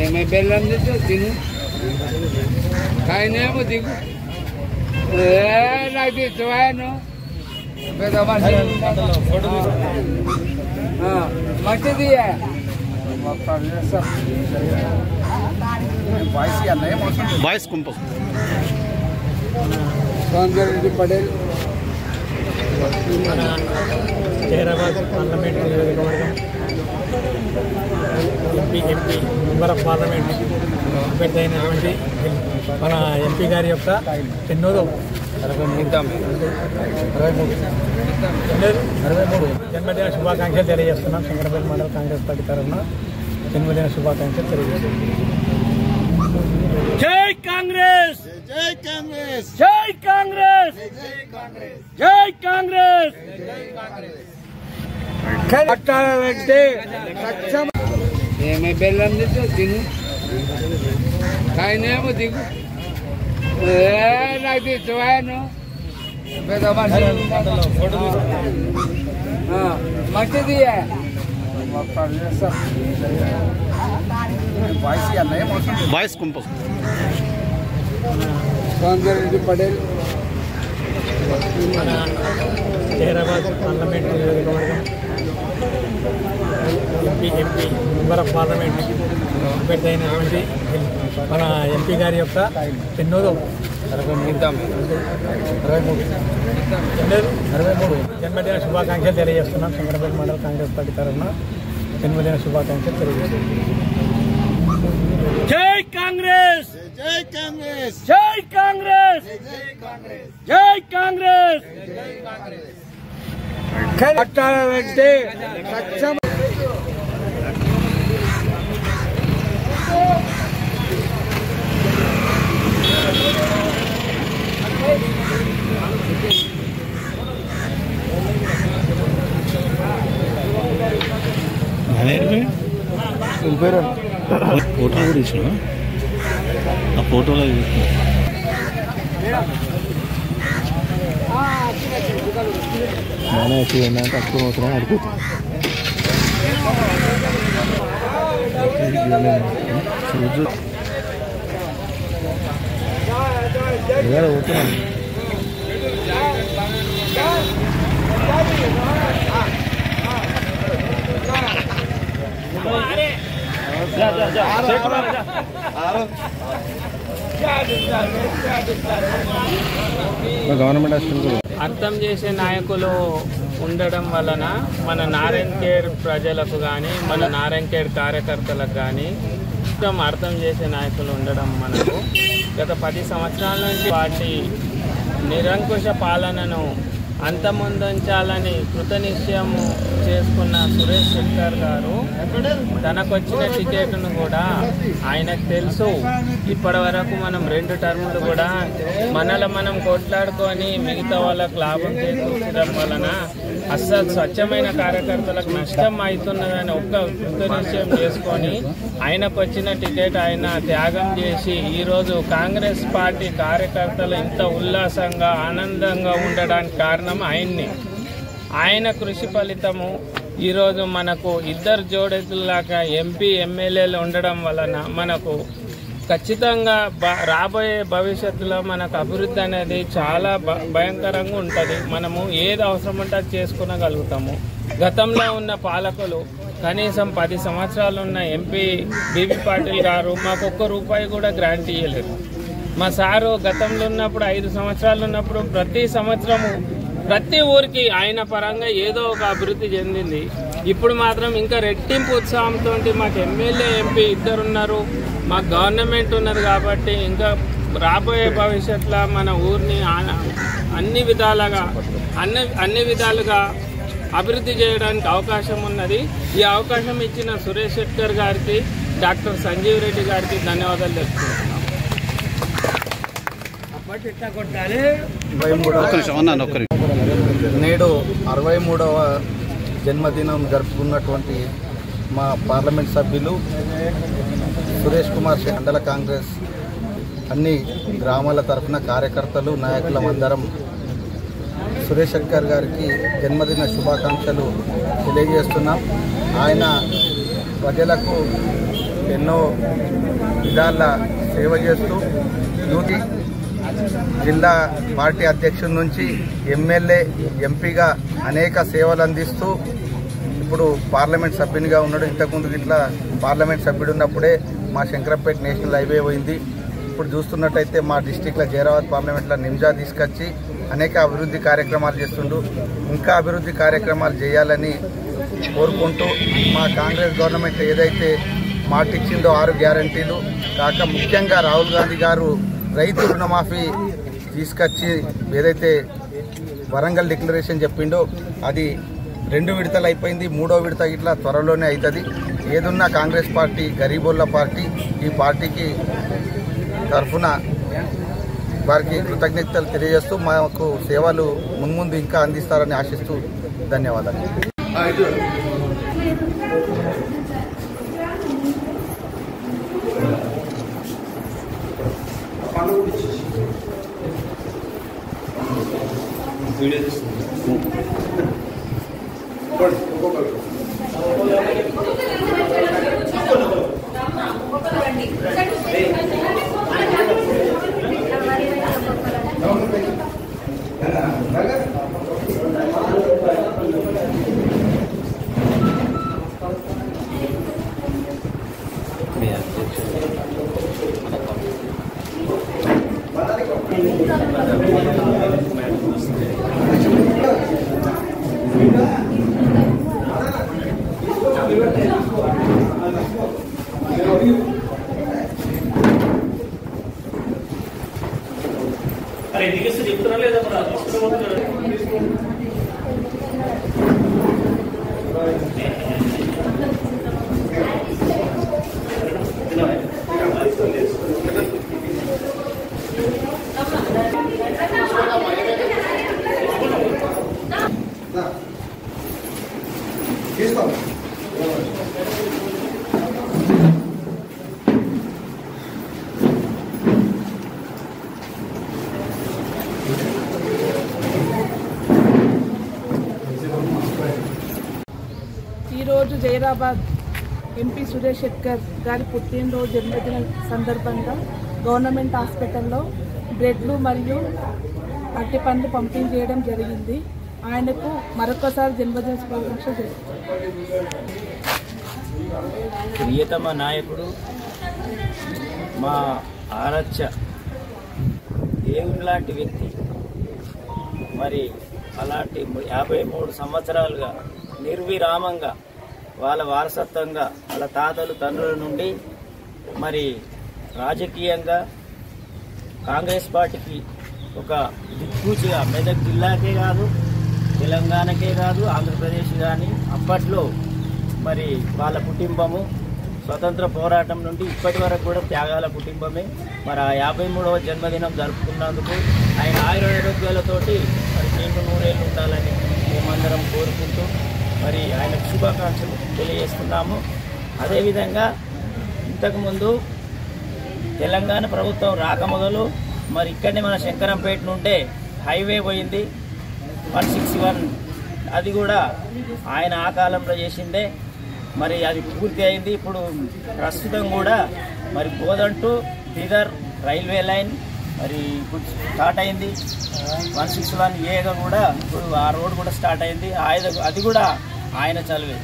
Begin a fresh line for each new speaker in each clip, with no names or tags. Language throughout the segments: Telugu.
ఏమే బెల్లం తెచ్చు తిను కాయనేమో దిగు నాకు తెచ్చువాను పెద్ద మంచిది
వాయిస్ కుంపం
కాంగ్రెస్ పటేల్
హైదరాబాద్ పార్లమెంట్ నియోజకవర్గం ఎంపీ మెంబర్ ఆఫ్ పార్లమెంట్ అభ్యర్థి అయినటువంటి మన ఎంపీ గారి యొక్క ఎన్నోదో 63 జన్మదిన శుభాకాంక్షలు తెలియజేస్తున్నాం. శంకరపల్లి మండల కాంగ్రెస్ పార్టీ తరఫున జన్మదిన శుభాకాంక్షలు తెలియజేస్తున్నాం. జై కాంగ్రెస్, జై కాంగ్రెస్, జై కాంగ్రెస్, జై కాంగ్రెస్, జై కాంగ్రెస్.
ఏమే బెల్లం తెచ్చు తిను కాయనేమో దిగు నాకు తెచ్చువాను పెద్ద మంచిది
వాయిస్ కుంపం
కాంగ్రెస్ పటేల్
హైదరాబాద్ పార్లమెంట్ నియోజకవర్గం ఎంపీ మెంబర్ ఆఫ్ పార్లమెంట్ అభ్యర్థి అయినటువంటి మన ఎంపీ గారి యొక్క ఎన్నోదో 63 జన్మదిన శుభాకాంక్షలు తెలియజేస్తున్నాం. శంకరపల్లి మండల కాంగ్రెస్ పార్టీ తరఫున జన్మదిన శుభాకాంక్షలు తెలియజేస్తున్నాం. జై కాంగ్రెస్, జై కాంగ్రెస్, జై కాంగ్రెస్, జై కాంగ్రెస్, జై కాంగ్రెస్.
ఫోటో కూడా ఇచ్చిన ఆ ఫోటోలో నానే ఏంటంటే తక్కువ అవసరం అడుగుతుంది పోతున్నాను గవర్నమెంట్ హాస్పిటల్
అర్థం చేసే నాయకులు ఉండడం వలన మన నారాయణఖేడ్ ప్రజలకు కానీ మన నారాయణఖేడ్ కార్యకర్తలకు కానీ అర్థం చేసే నాయకులు ఉండడం మనకు గత 10 సంవత్సరాల నుంచి వాటి నిరంకుశ పాలనను అంతమొందించాలని కృతనిశ్చయం చేసుకున్న సురేష్ శెట్టర్ గారు తనకొచ్చిన టికెట్ను కూడా ఆయనకు తెలుసు. ఇప్పటి వరకు మనం 2 టర్ములు కూడా మనం కొట్లాడుకొని మిగతా వాళ్ళకు లాభం చేకూర్చడం వలన అస్సలు స్వచ్ఛమైన కార్యకర్తలకు నష్టం అవుతున్నదని ఒక్క కృతనిశ్చయం చేసుకొని ఆయనకు వచ్చిన టికెట్ ఆయన త్యాగం చేసి ఈరోజు కాంగ్రెస్ పార్టీ కార్యకర్తలు ఇంత ఉల్లాసంగా ఆనందంగా ఉండడానికి కారణం ఆయన కృషి ఫలితము. ఈరోజు మనకు 2 జోడెతుల్లాగా ఎంపీ ఎమ్మెల్యేలు ఉండడం వలన మనకు ఖచ్చితంగా రాబోయే భవిష్యత్తులో మనకు అభివృద్ధి అనేది చాలా భయంకరంగా ఉంటుంది. మనము ఏది అవసరం ఉంటే అది చేసుకునగలుగుతాము. గతంలో ఉన్న పాలకులు కనీసం 10 సంవత్సరాలు ఉన్న ఎంపీ బీబీ పాటిల్ గారు మాకు ₹1 కూడా గ్రాంట్ ఇవ్వలేదు. మా సారు గతంలో ఉన్నప్పుడు 5 సంవత్సరాలు ఉన్నప్పుడు ప్రతి సంవత్సరము ప్రతి ఊరికి ఆయన పరంగా ఏదో ఒక అభివృద్ధి చెందింది. ఇప్పుడు మాత్రం ఇంకా రెట్టింపు ఉత్సాహంతో మాకు ఎమ్మెల్యే ఎంపీ 2 ఉన్నారు, మాకు గవర్నమెంట్ ఉన్నది కాబట్టి ఇంకా రాబోయే భవిష్యత్తులో మన ఊరిని అన్ని విధాలుగా అభివృద్ధి చేయడానికి అవకాశం ఉన్నది. ఈ అవకాశం ఇచ్చిన సురేష్ శెట్టర్ గారికి, డాక్టర్ సంజీవ్ రెడ్డి గారికి ధన్యవాదాలు తెలుపుతున్నాను.
నేడు 63వ జన్మదినం జరుపుకున్నటువంటి మా పార్లమెంట్ సభ్యులు సురేష్ కుమార్ మండల కాంగ్రెస్ అన్ని గ్రామాల తరఫున కార్యకర్తలు నాయకులం అందరం సురేష్ శెట్కర్ గారికి జన్మదిన శుభాకాంక్షలు తెలియజేస్తున్నాం. ఆయన ప్రజలకు ఎన్నో విధాల సేవ చేస్తూ యూత్ జిల్లా పార్టీ అధ్యక్షుడి నుంచి ఎమ్మెల్యే ఎంపీగా అనేక సేవలు అందిస్తూ ఇప్పుడు పార్లమెంట్ సభ్యునిగా ఉన్నాడు. ఇంతకుముందు ఇట్లా పార్లమెంట్ సభ్యుడు ఉన్నప్పుడే మా శంకరంపేట నేషనల్ హైవే పోయింది. ఇప్పుడు చూస్తున్నట్టయితే మా డిస్టిక్లో జైరాబాద్ పార్లమెంట్లో నిమ్జా తీసుకొచ్చి అనేక అభివృద్ధి కార్యక్రమాలు చేస్తుండు. ఇంకా అభివృద్ధి కార్యక్రమాలు చేయాలని కోరుకుంటూ మా కాంగ్రెస్ గవర్నమెంట్ ఏదైతే మాట ఇచ్చిందో 6 గ్యారంటీలు కాక ముఖ్యంగా రాహుల్ గాంధీ గారు రైతు రుణమాఫీ తీసుకొచ్చి ఏదైతే వరంగల్ డిక్లరేషన్ చెప్పిండో అది 2 విడతలు అయిపోయింది. 3వ విడత ఇట్లా త్వరలోనే అవుతుంది. ఏదున్నా కాంగ్రెస్ పార్టీ గరీబోళ్ళ పార్టీ. ఈ పార్టీకి తరఫున వారికి కృతజ్ఞతలు తెలియజేస్తూ మాకు సేవలు మున్ముందు ఇంకా అందిస్తారని ఆశిస్తూ ధన్యవాదాలు.
ఈరోజు జైరాబాద్ ఎంపీ సురేష్ శెట్కర్ గారి పుట్టినరోజు జన్మదిన సందర్భంగా గవర్నమెంట్ హాస్పిటల్లో బ్రెడ్లు మరియు అరటి పండ్లు పంపిణీ చేయడం జరిగింది. ఆయనకు మరొకసారి జన్మదిన శుభాకాంక్షలు తెలుపుతున్నాను.
ప్రియతమ నాయకుడు మా ఆరాధ్య దేవుని లాంటి వ్యక్తి. మరి అలాంటి 53 సంవత్సరాలుగా నిర్విరామంగా వాళ్ళ వారసత్వంగా వాళ్ళ తాతలు తండ్రుల నుండి మరి రాజకీయంగా కాంగ్రెస్ పార్టీకి ఒక దిక్సూచిగా మెదక్ జిల్లాకే కాదు, తెలంగాణకే కాదు, ఆంధ్రప్రదేశ్ కానీ అప్పట్లో మరి వాళ్ళ కుటుంబము స్వతంత్ర పోరాటం నుండి ఇప్పటి వరకు కూడా త్యాగాల కుటుంబమే. మరి ఆ 53వ జన్మదినం జరుపుకున్నందుకు ఆయన ఆయురారోగ్యాలతోటి మరి నేను 100 ఏళ్ళు ఉండాలని మేమందరం కోరుకుంటూ మరి ఆయనకు శుభాకాంక్షలు తెలియజేస్తున్నాము. అదేవిధంగా ఇంతకుముందు తెలంగాణ ప్రభుత్వం రాకమొదలు మరి ఇక్కడనే మన శంకరంపేట నుండే హైవే పోయింది 161. అది కూడా ఆయన ఆ కాలంలో చేసిందే. మరి అది పూర్తి అయింది. ఇప్పుడు ప్రస్తుతం కూడా మరి Bodhan to Bidar railway line మరి ఇప్పుడు స్టార్ట్ అయింది. 161A కూడా ఇప్పుడు ఆ రోడ్ కూడా స్టార్ట్ అయింది. అది కూడా ఆయన చదివే.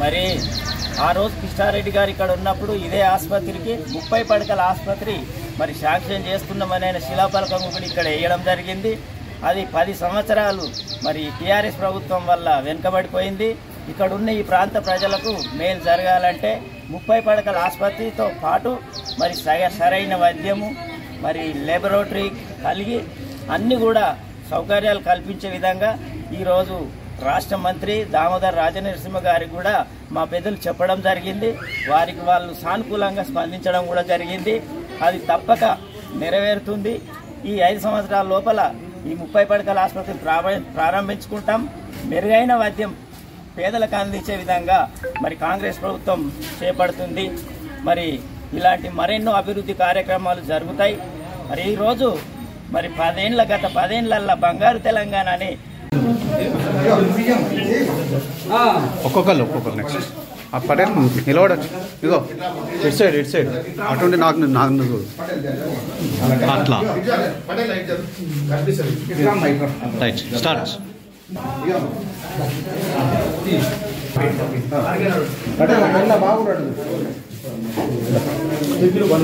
మరి ఆ రోజు కృష్ణారెడ్డి గారు ఇక్కడ ఉన్నప్పుడు ఇదే ఆసుపత్రికి 30 పడకల ఆసుపత్రి మరి శాంక్షన్ చేస్తున్నామని ఆయన శిలాఫలకం కూడా ఇక్కడ వేయడం జరిగింది. అది 10 సంవత్సరాలు మరి టీఆర్ఎస్ ప్రభుత్వం వల్ల వెనుకబడిపోయింది. ఇక్కడ ఉన్న ఈ ప్రాంత ప్రజలకు మేలు జరగాలంటే 30 పడకల ఆసుపత్రితో పాటు మరి సరైన వైద్యము మరి లాబొరేటరీ కలిగి అన్ని కూడా సౌకర్యాలు కల్పించే విధంగా ఈరోజు రాష్ట్ర మంత్రి దామోదర్ రాజనరసింహ గారికి కూడా మా పెద్దలు చెప్పడం జరిగింది. వారికి వాళ్ళు సానుకూలంగా స్పందించడం కూడా జరిగింది. అది తప్పక నెరవేరుతుంది. ఈ 5 సంవత్సరాల లోపల ఈ 30 పడకల ఆసుపత్రి ప్రారంభించుకుంటాం. మెరుగైన వైద్యం పేదలకు అందించే విధంగా మరి కాంగ్రెస్ ప్రభుత్వం చేపడుతుంది. మరి ఇలాంటి మరెన్నో అభివృద్ధి కార్యక్రమాలు జరుగుతాయి. మరి ఈరోజు మరి గత 10 ఏళ్లలో బంగారు తెలంగాణ అని
ఒక్కొక్కరు నెక్స్ట్ ఆ పటేల్ నిలబడచ్చు ఇగో ఇటు సైడ్ అటువంటి నాకు చూడు అట్లా రైట్ స్టార్ట్ ఇక్కడ ఉన్న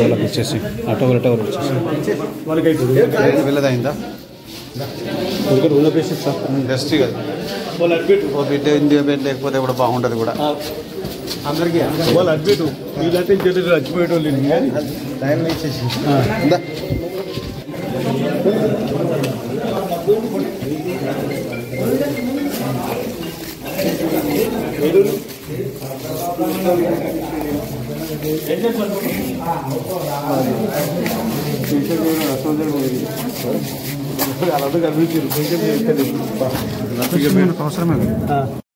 వాళ్ళకి ఇచ్చేసి అటో ఇచ్చేసి వెళ్ళదైందా జస్ట్ కదా ఓ బిడ్డ ఇండియా బెడ్ లేకపోతే కూడా బాగుంటుంది కూడా
అందరికీ వాళ్ళు అడ్మిట్ వీళ్ళంటే చచ్చిపోయేటోళ్ళు టైం ఇచ్చేసి
అవసరమే